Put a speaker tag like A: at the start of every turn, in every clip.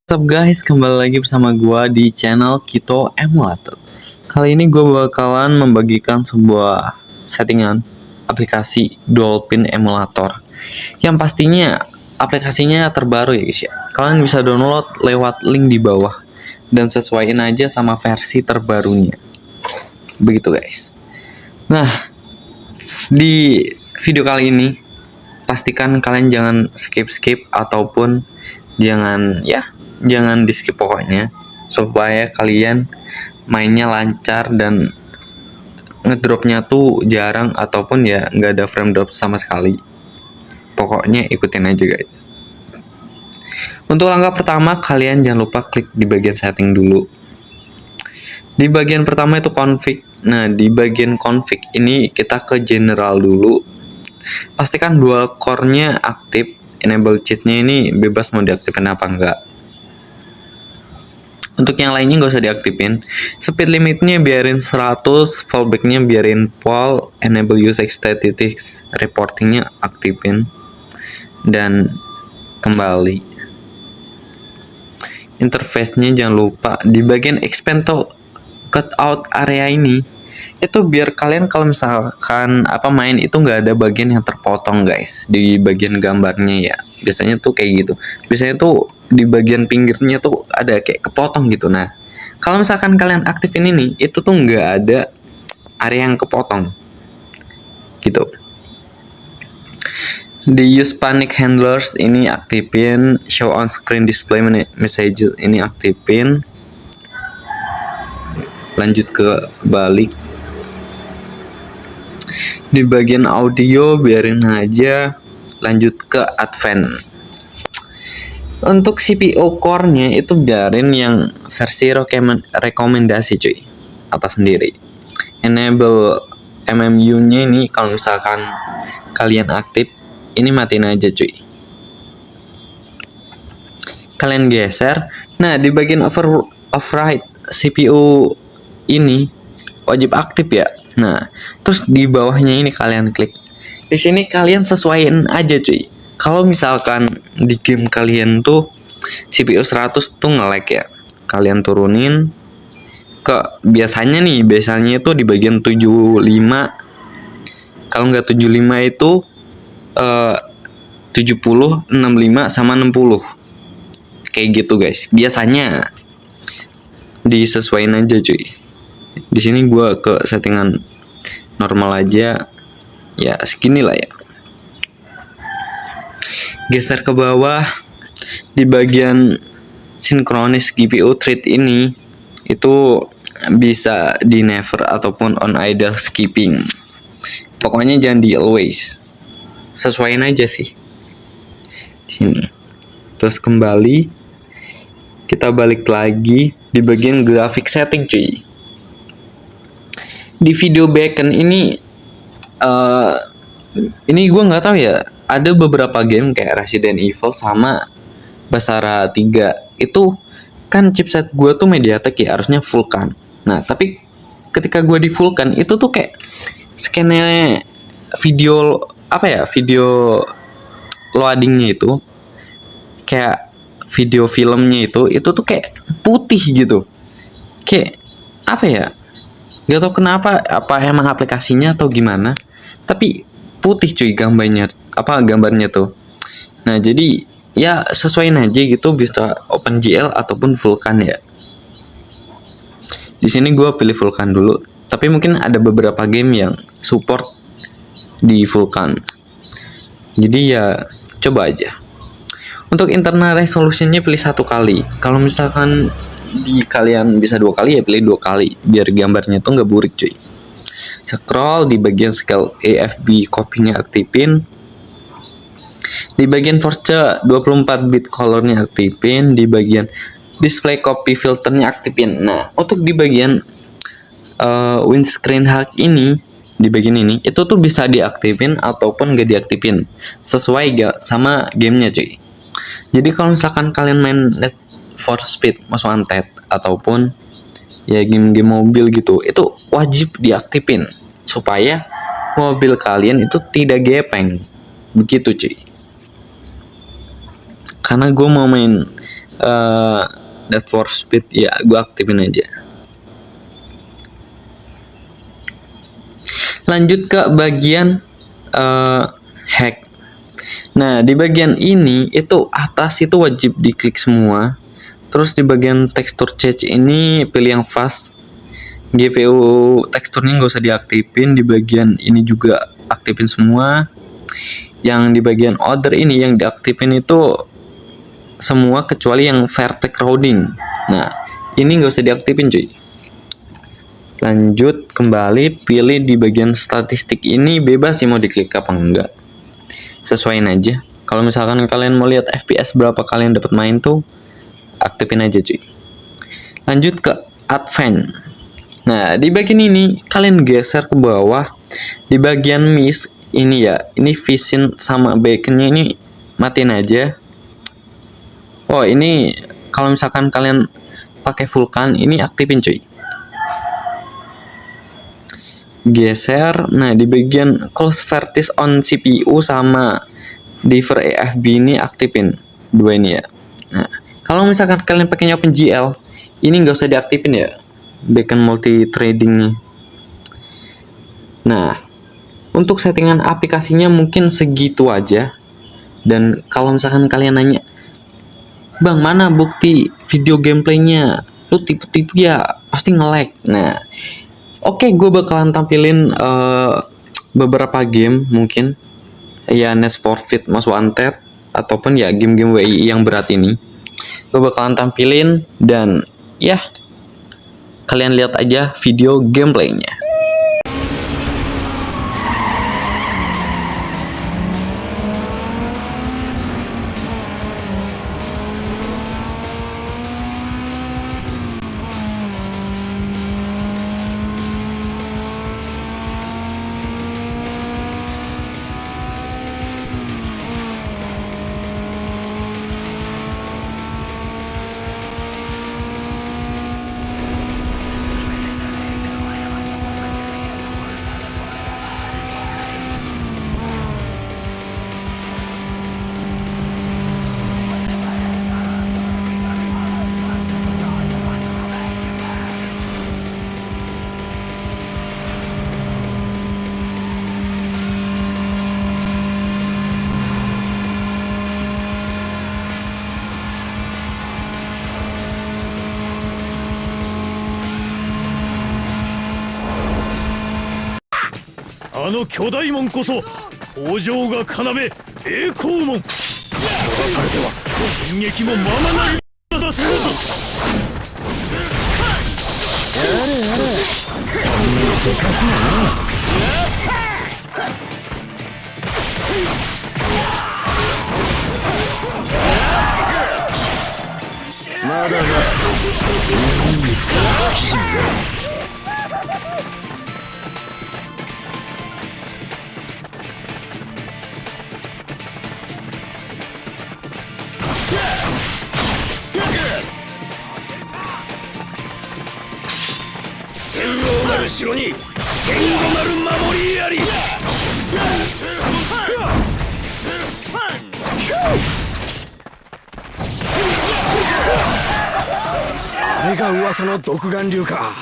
A: What's up guys, kembali lagi bersama gua di channel Kito Emulator. Kali ini gua bakalan membagikan sebuah settingan aplikasi Dolphin Emulator yang pastinya aplikasinya terbaru ya guys ya. Kalian bisa download lewat link di bawah dan sesuaiin aja sama versi terbarunya. Begitu guys. Nah, di video kali ini pastikan kalian jangan skip ataupun jangan di skip pokoknya, supaya kalian mainnya lancar dan ngedropnya tuh jarang ataupun ya nggak ada frame drop sama sekali. Pokoknya ikutin aja guys. Untuk langkah pertama, kalian jangan lupa klik di bagian setting dulu. Di bagian pertama itu config. Nah, di bagian config ini kita ke general dulu. Pastikan dual core-nya aktif. Enable cheat-nya ini bebas mau diaktifkan apa enggak. Untuk yang lainnya nggak usah diaktifin. Speed limitnya biarin 100, fallbacknya biarin full, enable usage statistics, reportingnya aktifin, dan kembali. Interface-nya jangan lupa di bagian expand to cutout area ini, itu biar kalian kalau misalkan main itu nggak ada bagian yang terpotong guys di bagian gambarnya ya. Biasanya tuh kayak gitu. Biasanya tuh di bagian pinggirnya tuh ada kayak kepotong gitu. Nah, kalau misalkan kalian aktifin ini, itu tuh nggak ada area yang kepotong gitu. Di use panic handlers ini aktifin, show on screen display message ini aktifin. Lanjut ke balik. Di bagian audio biarin aja, lanjut ke advance. Untuk CPU core-nya itu biarin yang versi rekomendasi cuy, atas sendiri. Enable MMU-nya ini kalau misalkan kalian aktif, ini matiin aja cuy. Kalian geser. Nah, di bagian override CPU ini wajib aktif ya. Nah, terus di bawahnya ini kalian klik. Di sini kalian sesuaiin aja cuy. Kalau misalkan di game kalian tuh CPU 100 tuh nge-lag ya, kalian turunin ke biasanya itu di bagian 75. Kalau nggak 75 itu 70, 65 sama 60. Kayak gitu guys. Biasanya disesuaiin aja cuy. Di sini gua ke settingan normal aja. Ya, segini lah ya. Geser ke bawah di bagian synchronize GPU thread ini, itu bisa di never ataupun on idle skipping. Pokoknya jangan di always. Sesuaiin aja sih. Di sini. Terus kembali, kita balik lagi di bagian graphic setting cuy. Di video backend ini gue nggak tahu ya, ada beberapa game kayak Resident Evil sama Basara 3 itu kan chipset gue tuh MediaTek ya, harusnya Vulkan. Nah, tapi ketika gue di Vulkan itu tuh kayak scannya video video loadingnya itu kayak video filmnya itu tuh kayak putih gitu, kayak gak tau kenapa, apa emang aplikasinya atau gimana, tapi putih cuy gambarnya tuh. Nah, jadi ya sesuaiin aja gitu, bisa OpenGL ataupun Vulkan ya. Di sini gue pilih Vulkan dulu, tapi mungkin ada beberapa game yang support di Vulkan. Jadi ya coba aja. Untuk internal resolutionnya pilih 1 kali. Kalau misalkan kalian bisa 2 kali ya pilih 2 kali biar gambarnya tuh nggak burik cuy. Scroll di bagian scale AFB copy-nya aktifin. Di bagian force 24 bit color-nya aktifin. Di bagian display copy filter-nya aktifin. Nah, untuk di bagian windscreen hack ini, di bagian ini itu tuh bisa diaktifin ataupun gak diaktifin sesuai sama gamenya cuy. Jadi kalau misalkan kalian main Need for Speed Most Wanted ataupun ya game-game mobil gitu, itu wajib diaktifin supaya mobil kalian itu tidak gepeng begitu cuy. Karena gue mau main Need for Speed ya gue aktifin aja. Lanjut ke bagian hack. Nah di bagian ini itu atas itu wajib diklik semua. Terus di bagian texture change ini pilih yang fast. GPU teksturnya nggak usah diaktifin. Di bagian ini juga aktifin semua. Yang di bagian order ini yang diaktifin itu semua kecuali yang vertex crowding. Nah ini nggak usah diaktifin cuy. Lanjut kembali, pilih di bagian statistik ini bebas sih mau diklik apa enggak, sesuaiin aja. Kalau misalkan kalian mau lihat FPS berapa kalian dapat main tuh aktifin aja cuy. Lanjut ke advance. Nah di bagian ini kalian geser ke bawah, di bagian miss ini ya, ini vision sama beaconnya ini matiin aja. Oh ini kalau misalkan kalian pakai Vulkan ini aktifin cuy. Geser. Nah di bagian close vertex on CPU sama diver EFB ini aktifin dua ini ya. Nah kalau misalkan kalian pakainya OpenGL ini nggak usah diaktifin ya, beacon multi tradingnya. Nah untuk settingan aplikasinya mungkin segitu aja. Dan kalau misalkan kalian nanya, bang mana bukti video gameplaynya, lu tipu-tipu ya pasti nge-lag. Nah oke, gue bakalan tampilin beberapa game mungkin ya Need for Speed Most Wanted ataupun ya game-game WI yang berat ini. Gue bakalan tampilin dan ya kalian lihat aja video gameplaynya.
B: あの巨大門こそ北条が要栄光門。殺されては進撃もままなりだするぞ。やれやれ、そんなにせかすなよ。まだがいい戦は好きじゃよ。城に天狗丸守りあり。あれが噂の独眼竜か。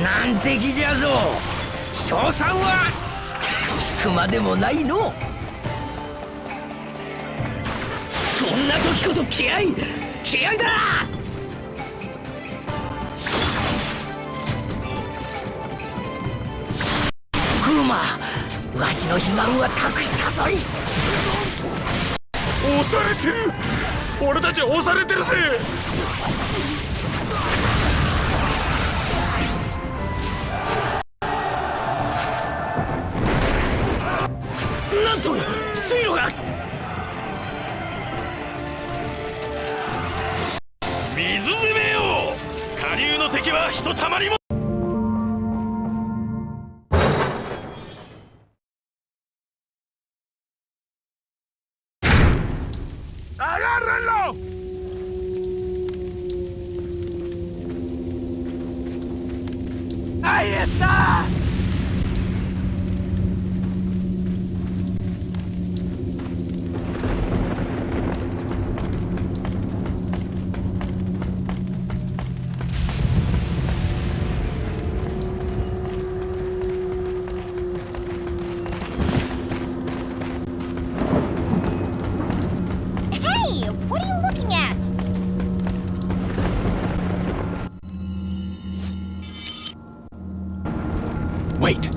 B: 難敵じゃぞ。賞賛は聞くまでもないの。こんな時こそ気合だ。風磨、わしの悲願は託したぞい。押されてる。俺たち押されてるぜ。なんと水路が。水攻めよ。下流の敵はひとたまりも。¡Agárrenlo! ¡Ahí está!
C: Hey, what are you looking at?
B: Wait.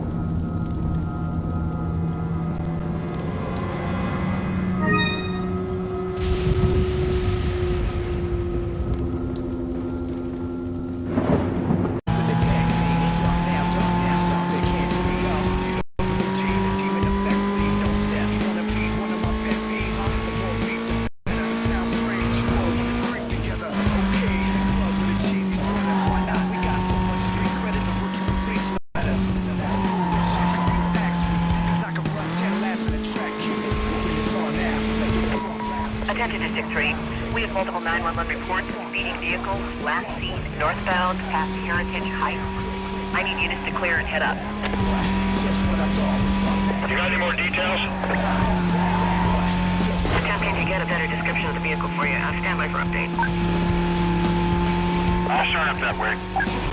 D: Attention District 3. We have multiple 911 reports of speeding vehicle, last seen northbound past Heritage Heights. I need units to clear and head up.
B: You got any more details?
D: Attempting to get a better description of the vehicle for you. Stand by for update.
B: I'll start up that way.